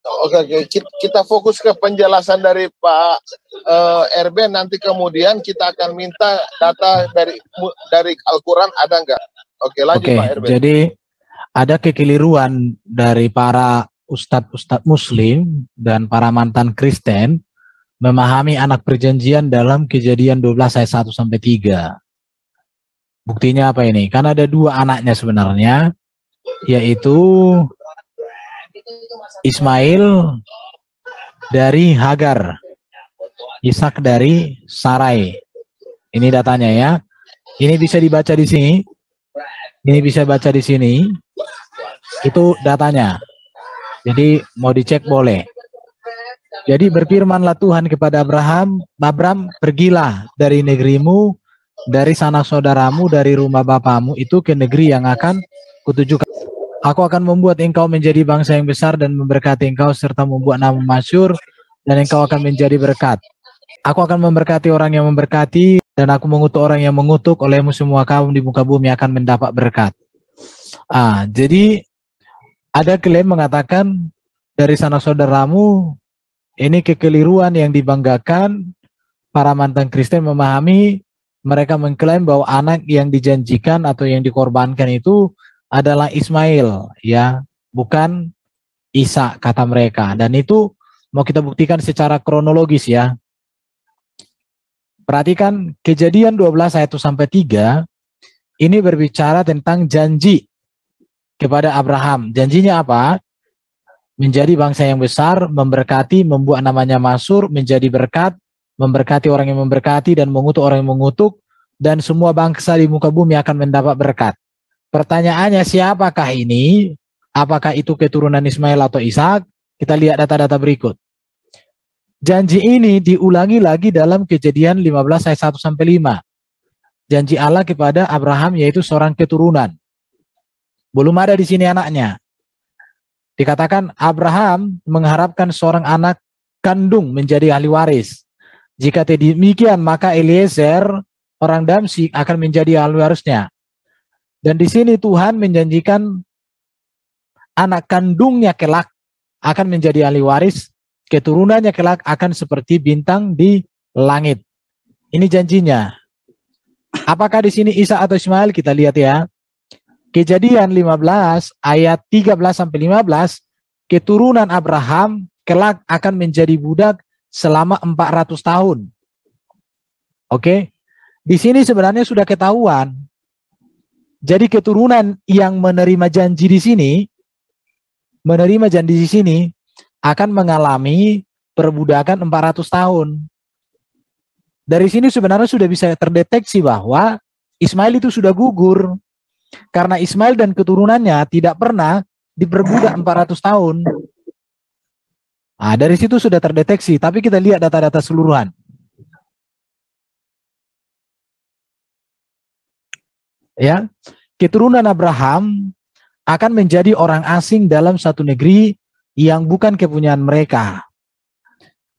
Oke, kita fokus ke penjelasan dari Pak RB, nanti kemudian kita akan minta data dari Al-Quran, ada nggak? Oke, lanjut Pak RB. Jadi ada kekeliruan dari para ustadz-ustadz muslim dan para mantan Kristen memahami anak perjanjian dalam Kejadian 12 ayat 1 sampai 3. Buktinya apa ini? Karena ada dua anaknya sebenarnya, yaitu Ismail dari Hagar, Ishak dari Sarai. Ini datanya ya. Ini bisa dibaca di sini. Ini bisa baca di sini. Itu datanya. Jadi mau dicek boleh. Jadi berfirmanlah Tuhan kepada Abraham, pergilah dari negerimu, dari sanak saudaramu, dari rumah bapamu itu ke negeri yang akan kutujukan. Aku akan membuat engkau menjadi bangsa yang besar dan memberkati engkau serta membuat nama masyhur, dan engkau akan menjadi berkat. Aku akan memberkati orang yang memberkati, dan aku mengutuk orang yang mengutuk. Olehmu semua kaum di muka bumi akan mendapat berkat. Jadi ada klaim mengatakan dari sanak saudaramu, ini kekeliruan yang dibanggakan. Para mantan Kristen memahami, mereka mengklaim bahwa anak yang dijanjikan atau yang dikorbankan itu adalah Ismail, ya, bukan Isa, kata mereka. Dan itu mau kita buktikan secara kronologis ya. Perhatikan Kejadian 12 ayat 1 sampai 3, ini berbicara tentang janji kepada Abraham. Janjinya apa? Menjadi bangsa yang besar, memberkati, membuat namanya masyhur, menjadi berkat, memberkati orang yang memberkati dan mengutuk orang yang mengutuk, dan semua bangsa di muka bumi akan mendapat berkat. Pertanyaannya, siapakah ini? Apakah itu keturunan Ismail atau Ishak? Kita lihat data-data berikut. Janji ini diulangi lagi dalam Kejadian 15 ayat 1 sampai 5. Janji Allah kepada Abraham yaitu seorang keturunan. Belum ada di sini anaknya. Dikatakan Abraham mengharapkan seorang anak kandung menjadi ahli waris. Jika demikian, maka Eliezer orang Damsyik akan menjadi ahli warisnya. Dan di sini Tuhan menjanjikan anak kandungnya kelak akan menjadi ahli waris, keturunannya kelak akan seperti bintang di langit. Ini janjinya. Apakah di sini Isa atau Ismail? Kita lihat ya. Kejadian 15 ayat 13 sampai 15, keturunan Abraham kelak akan menjadi budak selama 400 tahun. Oke. Di sini sebenarnya sudah ketahuan. Jadi keturunan yang menerima janji di sini akan mengalami perbudakan 400 tahun. Dari sini sebenarnya sudah bisa terdeteksi bahwa Ismail itu sudah gugur. Karena Ismail dan keturunannya tidak pernah diperbudak 400 tahun. Dari situ sudah terdeteksi, tapi kita lihat data-data seluruhan. Ya, keturunan Abraham akan menjadi orang asing dalam satu negeri yang bukan kepunyaan mereka.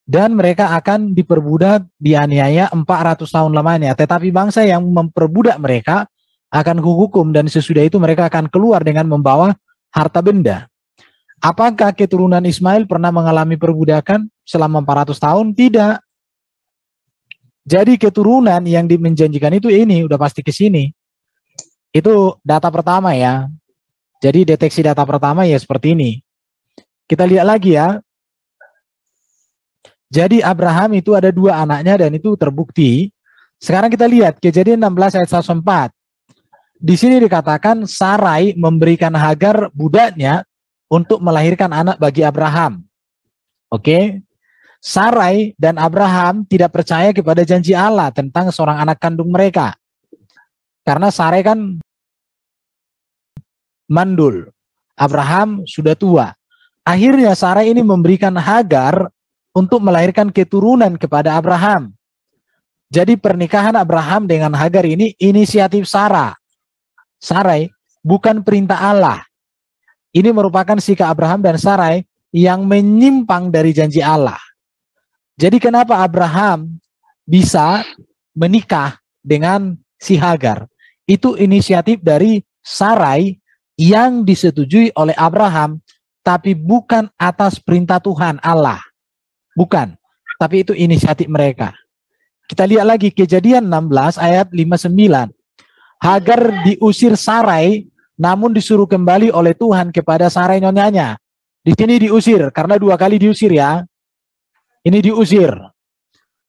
Dan mereka akan diperbudak, dianiaya 400 tahun lamanya. Tetapi bangsa yang memperbudak mereka akan kuhukum, dan sesudah itu mereka akan keluar dengan membawa harta benda. Apakah keturunan Ismail pernah mengalami perbudakan selama 400 tahun? Tidak. Jadi keturunan yang menjanjikan itu ini udah pasti ke sini. Itu data pertama ya. Jadi deteksi data pertama ya seperti ini. Kita lihat lagi ya. Jadi Abraham itu ada dua anaknya dan itu terbukti. Sekarang kita lihat Kejadian 16 ayat 104. Di sini dikatakan Sarai memberikan Hagar budaknya untuk melahirkan anak bagi Abraham. Oke. Sarai dan Abraham tidak percaya kepada janji Allah tentang seorang anak kandung mereka. Karena Sarai kan mandul. Abraham sudah tua. Akhirnya Sarai ini memberikan Hagar untuk melahirkan keturunan kepada Abraham. Jadi pernikahan Abraham dengan Hagar ini inisiatif Sarai, bukan perintah Allah. Ini merupakan sikap Abraham dan Sarai yang menyimpang dari janji Allah. Jadi kenapa Abraham bisa menikah dengan si Hagar? Itu inisiatif dari Sarai yang disetujui oleh Abraham tapi bukan atas perintah Tuhan Allah. Bukan, tapi itu inisiatif mereka. Kita lihat lagi Kejadian 16 ayat 59. Hagar diusir Sarai, namun disuruh kembali oleh Tuhan kepada Sarai nyonyanya. Di sini diusir, karena 2 kali diusir ya. Ini diusir.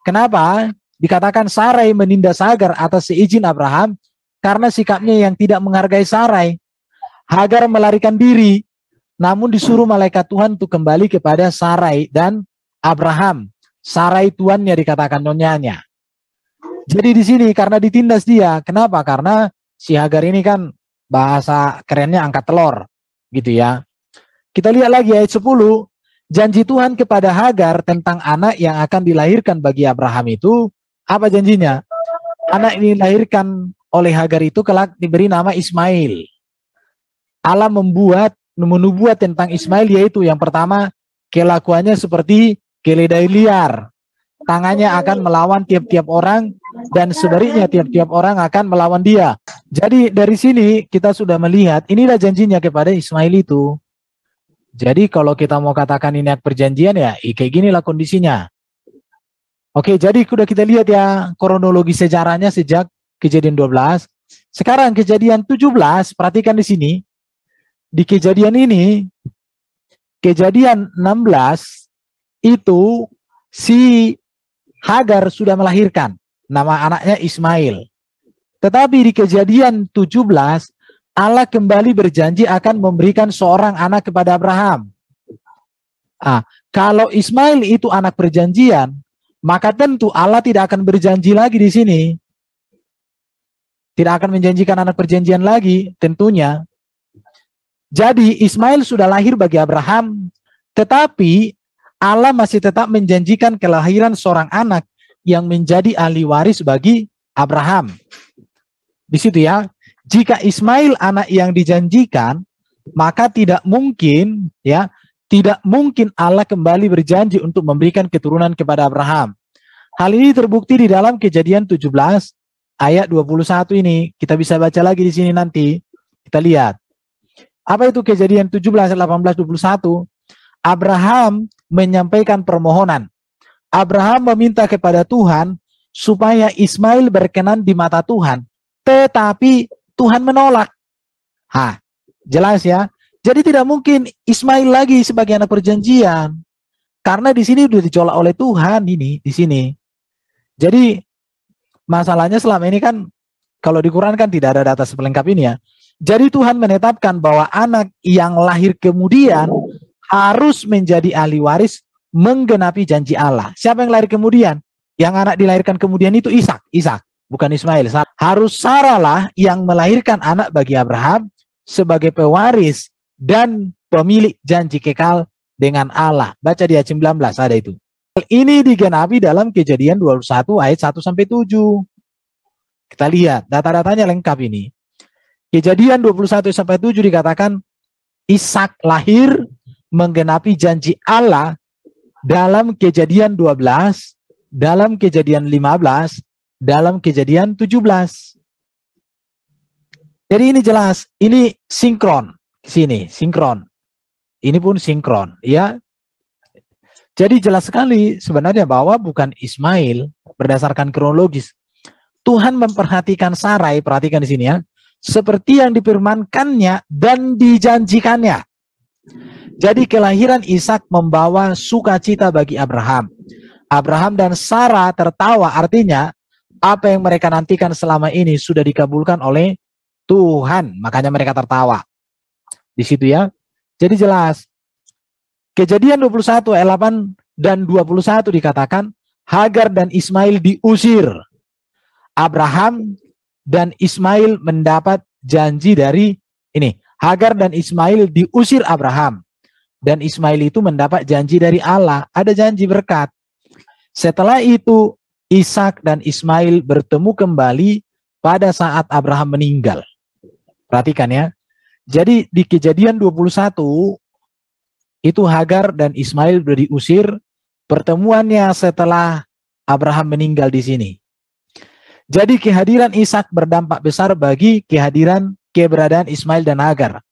Kenapa? Dikatakan Sarai menindas Hagar atas seizin Abraham, karena sikapnya yang tidak menghargai Sarai. Hagar melarikan diri, namun disuruh malaikat Tuhan untuk kembali kepada Sarai dan Abraham. Sarai tuannya dikatakan nyonyanya. Jadi di sini karena ditindas dia. Kenapa? Karena si Hagar ini kan bahasa kerennya angkat telur, gitu ya. Kita lihat lagi ayat 10. Janji Tuhan kepada Hagar tentang anak yang akan dilahirkan bagi Abraham itu, apa janjinya? Anak ini dilahirkan oleh Hagar itu kelak diberi nama Ismail. Allah menubuat tentang Ismail, yaitu yang pertama, kelakuannya seperti keledai liar. Tangannya akan melawan tiap-tiap orang, dan sebaliknya tiap-tiap orang akan melawan dia. Jadi dari sini kita sudah melihat, inilah janjinya kepada Ismail itu. Jadi kalau kita mau katakan ini perjanjian ya, kayak ginilah kondisinya. Oke, jadi sudah kita lihat ya kronologi sejarahnya sejak Kejadian 12. Sekarang Kejadian 17, perhatikan di sini. Di kejadian ini, Kejadian 16, itu si Hagar sudah melahirkan. Nama anaknya Ismail. Tetapi di Kejadian 17, Allah kembali berjanji akan memberikan seorang anak kepada Abraham. Kalau Ismail itu anak perjanjian, maka tentu Allah tidak akan berjanji lagi di sini. Tidak akan menjanjikan anak perjanjian lagi, tentunya. Jadi Ismail sudah lahir bagi Abraham, tetapi Allah masih tetap menjanjikan kelahiran seorang anak yang menjadi ahli waris bagi Abraham. Di situ ya, jika Ismail anak yang dijanjikan, maka tidak mungkin ya, tidak mungkin Allah kembali berjanji untuk memberikan keturunan kepada Abraham. Hal ini terbukti di dalam Kejadian 17 ayat 21 ini. Kita bisa baca lagi di sini nanti. Kita lihat. Apa itu Kejadian 17 ayat 18 21? Abraham menyampaikan permohonan. Abraham meminta kepada Tuhan supaya Ismail berkenan di mata Tuhan. Tetapi Tuhan menolak. Jelas ya. Jadi tidak mungkin Ismail lagi sebagai anak perjanjian. Karena di sini sudah ditolak oleh Tuhan ini di sini. Jadi masalahnya selama ini kan kalau di Quran kan tidak ada data selengkap ini ya. Jadi Tuhan menetapkan bahwa anak yang lahir kemudian harus menjadi ahli waris menggenapi janji Allah. Siapa yang lahir kemudian? Yang anak dilahirkan kemudian itu Ishak, bukan Ismail. Harus Sarah lah yang melahirkan anak bagi Abraham sebagai pewaris dan pemilik janji kekal dengan Allah. Baca di ayat 19 ada itu. Ini digenapi dalam Kejadian 21 ayat 1 sampai 7. Kita lihat data-datanya lengkap ini. Kejadian 21 sampai 7 dikatakan Ishak lahir menggenapi janji Allah dalam Kejadian 12, dalam Kejadian 15, dalam Kejadian 17. Jadi ini jelas, ini sinkron. Sini, sinkron. Ini pun sinkron, ya. Jadi jelas sekali sebenarnya bahwa bukan Ismail berdasarkan kronologis. Tuhan memperhatikan Sarai, perhatikan di sini ya, seperti yang difirmankannya dan dijanjikannya. Jadi kelahiran Ishak membawa sukacita bagi Abraham. Abraham dan Sarah tertawa, artinya apa yang mereka nantikan selama ini sudah dikabulkan oleh Tuhan, makanya mereka tertawa. Di situ ya. Jadi jelas. Kejadian 21 ayat 8 dan 21 dikatakan Hagar dan Ismail diusir. Abraham dan Ismail mendapat janji dari ini. Hagar dan Ismail diusir Abraham. Dan Ismail itu mendapat janji dari Allah. Ada janji berkat. Setelah itu Ishak dan Ismail bertemu kembali pada saat Abraham meninggal. Perhatikan ya. Jadi di Kejadian 21 itu Hagar dan Ismail sudah diusir. Pertemuannya setelah Abraham meninggal di sini. Jadi kehadiran Ishak berdampak besar bagi keberadaan Ismail dan Hagar.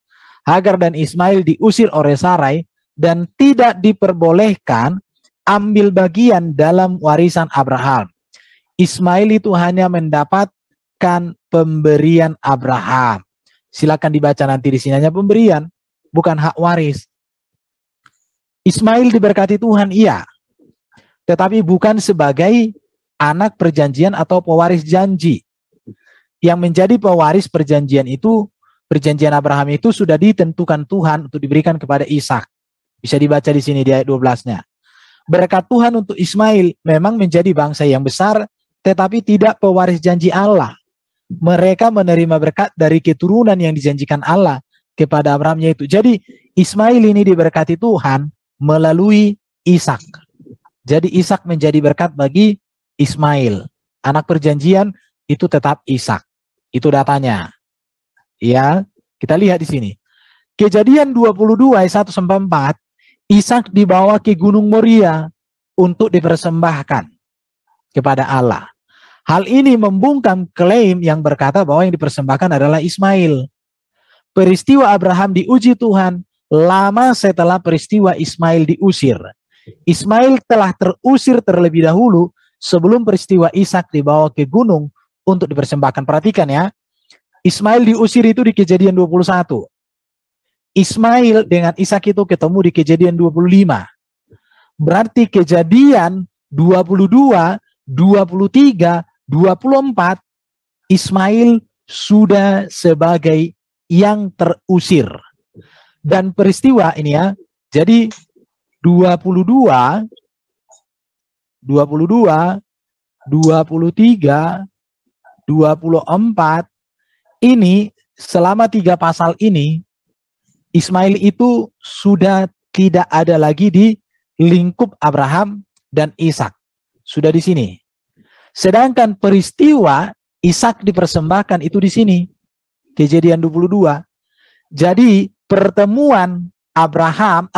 Hagar dan Ismail diusir oleh Sarai dan tidak diperbolehkan ambil bagian dalam warisan Abraham. Ismail itu hanya mendapatkan pemberian Abraham. Silakan dibaca nanti di sini, hanya pemberian, bukan hak waris. Ismail diberkati Tuhan, iya, tetapi bukan sebagai anak perjanjian atau pewaris janji. Yang menjadi pewaris perjanjian itu, perjanjian Abraham itu sudah ditentukan Tuhan untuk diberikan kepada Ishak. Bisa dibaca di sini di ayat 12-nya. Berkat Tuhan untuk Ismail memang menjadi bangsa yang besar, tetapi tidak pewaris janji Allah. Mereka menerima berkat dari keturunan yang dijanjikan Allah kepada Abraham, yaitu. Jadi Ismail ini diberkati Tuhan melalui Ishak. Jadi Ishak menjadi berkat bagi Ismail. Anak perjanjian itu tetap Ishak. Itu datanya. Ya, kita lihat di sini. Kejadian 22 ayat 1-4, Ishak dibawa ke Gunung Moria untuk dipersembahkan kepada Allah. Hal ini membungkam klaim yang berkata bahwa yang dipersembahkan adalah Ismail. Peristiwa Abraham diuji Tuhan lama setelah peristiwa Ismail diusir. Ismail telah terusir terlebih dahulu sebelum peristiwa Ishak dibawa ke gunung untuk dipersembahkan. Perhatikan ya, Ismail diusir itu di Kejadian 21. Ismail dengan Ishak itu ketemu di Kejadian 25. Berarti Kejadian 22, 23, 24, Ismail sudah sebagai yang terusir. Dan peristiwa ini ya, jadi 22, 23, 24, ini selama 3 pasal ini, Ismail itu sudah tidak ada lagi di lingkup Abraham dan Ishak. Sudah di sini. Sedangkan peristiwa Ishak dipersembahkan itu di sini. Kejadian 22. Jadi pertemuan Abraham,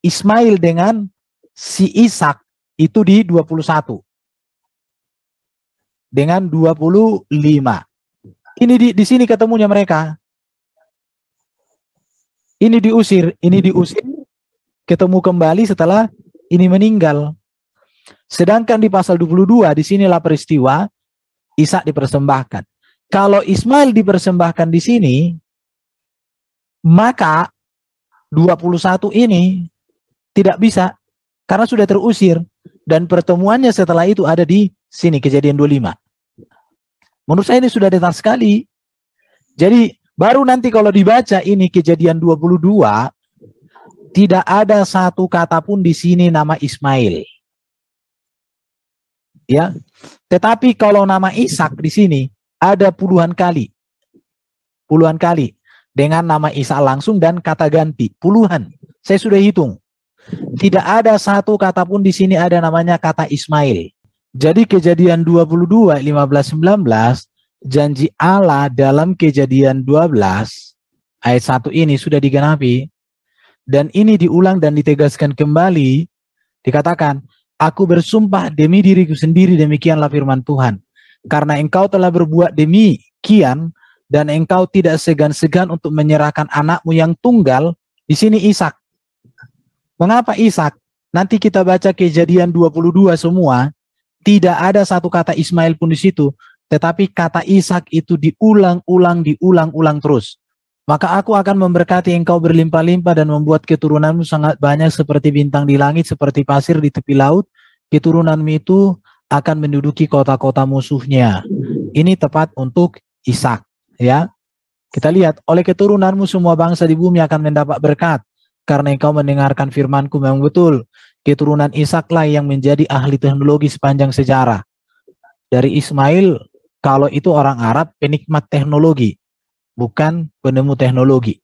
Ismail dengan si Ishak itu di 21. Dengan 25. Ini di sini ketemunya mereka. Ini diusir, ketemu kembali setelah ini meninggal. Sedangkan di pasal 22, disinilah peristiwa Ishak dipersembahkan. Kalau Ismail dipersembahkan di sini, maka 21 ini tidak bisa, karena sudah terusir. Dan pertemuannya setelah itu ada di sini, Kejadian 25. Menurut saya ini sudah detail sekali. Jadi baru nanti kalau dibaca ini Kejadian 22, tidak ada satu kata pun di sini nama Ismail. Ya. Tetapi kalau nama Ishak di sini ada puluhan kali. Puluhan kali dengan nama Ishak langsung dan kata ganti. Puluhan. Saya sudah hitung. Tidak ada satu kata pun di sini ada namanya kata Ismail. Jadi Kejadian 22, 15-19, janji Allah dalam Kejadian 12, ayat 1 ini sudah digenapi. Dan ini diulang dan ditegaskan kembali. Dikatakan, aku bersumpah demi diriku sendiri, demikianlah firman Tuhan. Karena engkau telah berbuat demikian, dan engkau tidak segan-segan untuk menyerahkan anakmu yang tunggal, di sini Ishak. Mengapa Ishak? Nanti kita baca Kejadian 22 semua, tidak ada satu kata Ismail pun di situ, tetapi kata Ishak itu diulang-ulang terus. Maka aku akan memberkati engkau berlimpah-limpah dan membuat keturunanmu sangat banyak seperti bintang di langit, seperti pasir di tepi laut. Keturunanmu itu akan menduduki kota-kota musuhnya. Ini tepat untuk Ishak, ya. Kita lihat, oleh keturunanmu semua bangsa di bumi akan mendapat berkat, karena engkau mendengarkan firmanku. Memang betul, keturunan Ishaklah yang menjadi ahli teknologi sepanjang sejarah. Dari Ismail, kalau itu orang Arab, penikmat teknologi, bukan penemu teknologi.